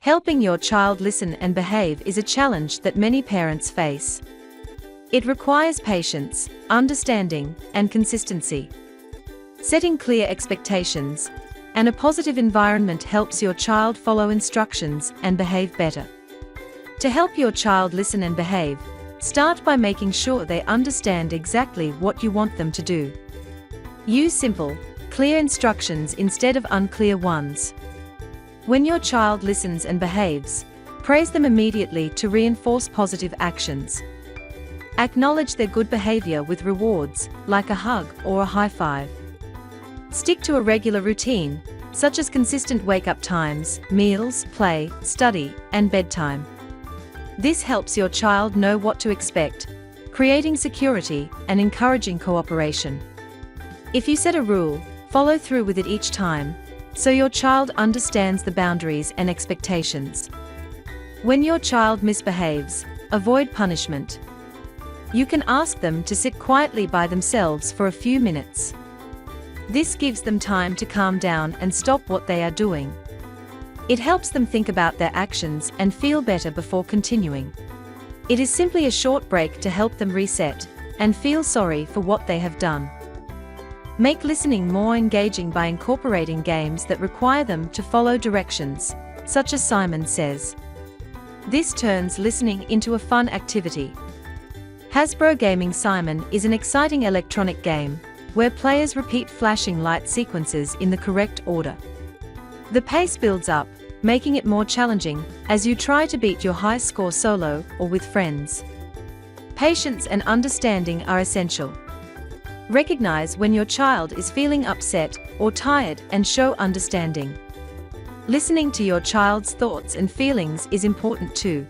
Helping your child listen and behave is a challenge that many parents face. It requires patience, understanding, and consistency. Setting clear expectations and a positive environment helps your child follow instructions and behave better. To help your child listen and behave, start by making sure they understand exactly what you want them to do. Use simple, clear instructions instead of unclear ones. When your child listens and behaves, praise them immediately to reinforce positive actions. Acknowledge their good behavior with rewards, like a hug or a high five. Stick to a regular routine, such as consistent wake-up times, meals, play, study, and bedtime. This helps your child know what to expect, creating security and encouraging cooperation. If you set a rule, follow through with it each time, so your child understands the boundaries and expectations. When your child misbehaves, avoid punishment. You can ask them to sit quietly by themselves for a few minutes. This gives them time to calm down and stop what they are doing. It helps them think about their actions and feel better before continuing. It is simply a short break to help them reset and feel sorry for what they have done. Make listening more engaging by incorporating games that require them to follow directions, such as Simon Says. This turns listening into a fun activity. Hasbro Gaming Simon is an exciting electronic game where players repeat flashing light sequences in the correct order. The pace builds up, making it more challenging as you try to beat your high score solo or with friends. Patience and understanding are essential. Recognize when your child is feeling upset or tired and show understanding. Listening to your child's thoughts and feelings is important too.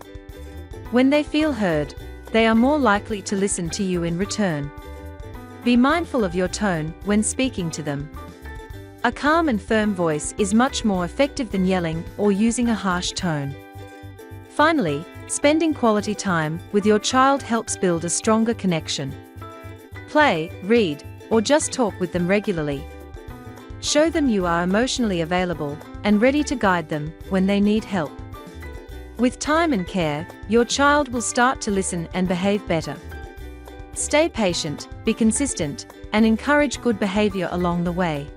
When they feel heard, they are more likely to listen to you in return. Be mindful of your tone when speaking to them. A calm and firm voice is much more effective than yelling or using a harsh tone. Finally, spending quality time with your child helps build a stronger connection. Play, read, or just talk with them regularly. Show them you are emotionally available and ready to guide them when they need help. With time and care, your child will start to listen and behave better. Stay patient, be consistent, and encourage good behavior along the way.